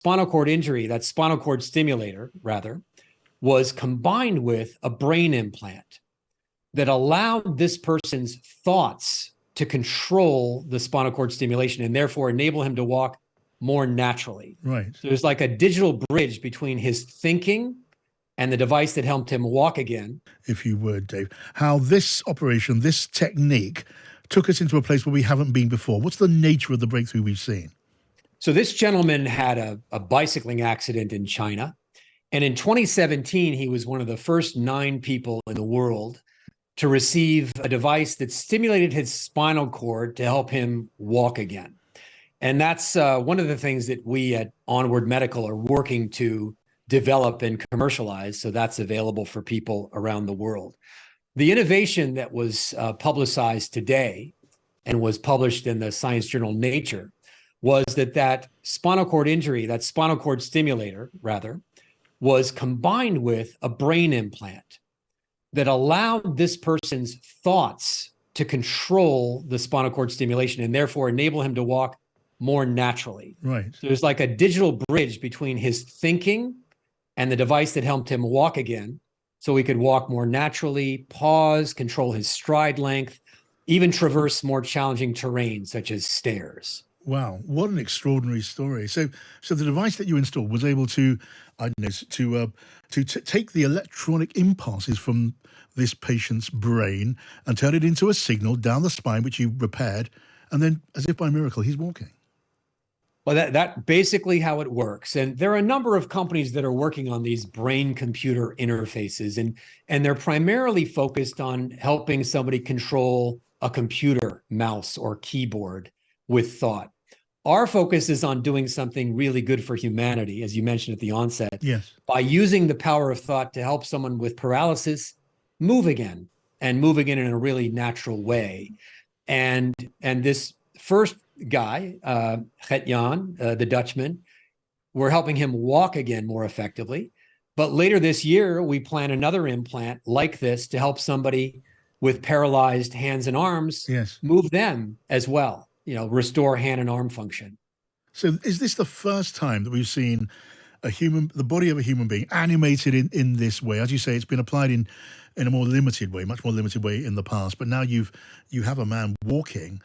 spinal cord injury, that spinal cord stimulator, rather, was combined with a brain implant that allowed this person's thoughts to control the spinal cord stimulation and therefore enable him to walk more naturally. Right. So there's like a digital bridge between his thinking and the device that helped him walk again. If you would, Dave, how this operation, this technique took us into a place where we haven't been before. What's the nature of the breakthrough we've seen? So this gentleman had a bicycling accident in China. And in 2017, he was one of the first 9 people in the world to receive a device that stimulated his spinal cord to help him walk again. And that's one of the things that we at Onward Medical are working to develop and commercialize. So that's available for people around the world. The innovation that was publicized today and was published in the science journal Nature was that spinal cord injury, that spinal cord stimulator, rather, was combined with a brain implant that allowed this person's thoughts to control the spinal cord stimulation and therefore enable him to walk more naturally. Right. So there's like a digital bridge between his thinking and the device that helped him walk again, so he could walk more naturally, pause, control his stride length, even traverse more challenging terrain such as stairs. Wow, what an extraordinary story. So the device that you installed was able to, take the electronic impulses from this patient's brain and turn it into a signal down the spine, which you repaired, and then, as if by miracle, he's walking. Well, that basically how it works. And there are a number of companies that are working on these brain-computer interfaces, and they're primarily focused on helping somebody control a computer, mouse, or keyboard with thought. Our focus is on doing something really good for humanity, as you mentioned at the onset. Yes. By using the power of thought to help someone with paralysis move again, and move again in a really natural way. And this first guy, Gert-Jan, the Dutchman, we're helping him walk again more effectively. But later this year, we plan another implant like this to help somebody with paralyzed hands and arms, yes, move them as well, restore hand and arm function. So is this the first time that we've seen the body of a human being animated in this way? As you say, it's been applied in a more limited way, much more limited way in the past. But now you have a man walking.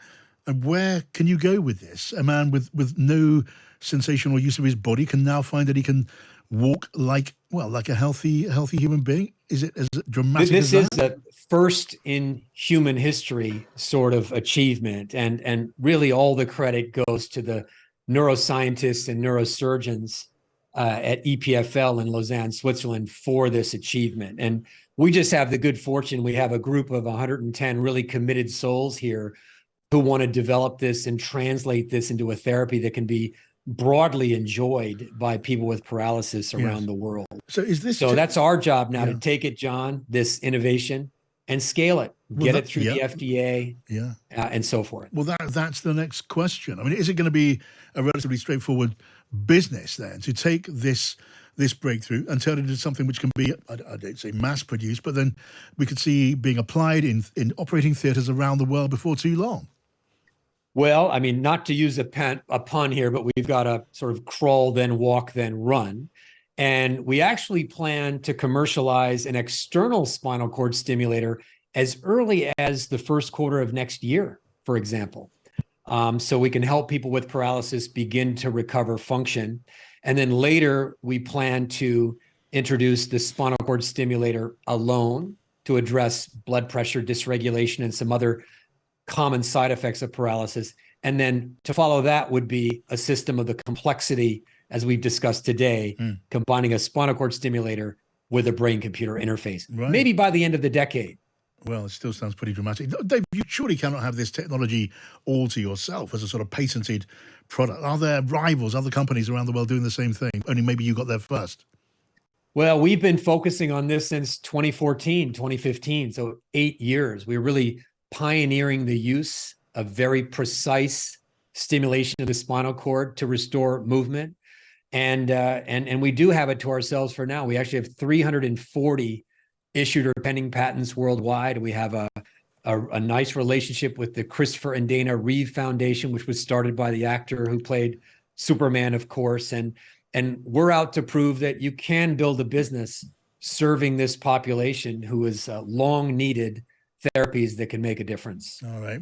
And where can you go with this? A man with no sensation or use of his body can now find that he can walk like a healthy human being? Is it as dramatic as that? This is a first in human history sort of achievement. And really all the credit goes to the neuroscientists and neurosurgeons at EPFL in Lausanne, Switzerland for this achievement. And we just have the good fortune. We have a group of 110 really committed souls here who want to develop this and translate this into a therapy that can be broadly enjoyed by people with paralysis around the world. So that's our job now, to take it, John, this innovation, and scale it, get it through the FDA, and so forth. Well, that's the next question. I mean, is it going to be a relatively straightforward business then to take this breakthrough and turn it into something which can be, I don't say mass produced, but then we could see being applied in operating theaters around the world before too long? Well, I mean, not to use a pun here, but we've got to sort of crawl, then walk, then run. And we actually plan to commercialize an external spinal cord stimulator as early as the first quarter of next year, for example. So we can help people with paralysis begin to recover function. And then later, we plan to introduce the spinal cord stimulator alone to address blood pressure dysregulation and some other common side effects of paralysis. And then to follow that would be a system of the complexity, as we've discussed today, combining a spinal cord stimulator with a brain-computer interface, maybe by the end of the decade. Well, it still sounds pretty dramatic. Dave, you surely cannot have this technology all to yourself as a sort of patented product. Are there rivals, other companies around the world doing the same thing? Only maybe you got there first. Well, we've been focusing on this since 2014, 2015, so 8 years. We're really pioneering the use of very precise stimulation of the spinal cord to restore movement. And we do have it to ourselves for now. We actually have 340 issued or pending patents worldwide. We have a nice relationship with the Christopher and Dana Reeve Foundation, which was started by the actor who played Superman, of course. And And we're out to prove that you can build a business serving this population who has long needed therapies that can make a difference. All right.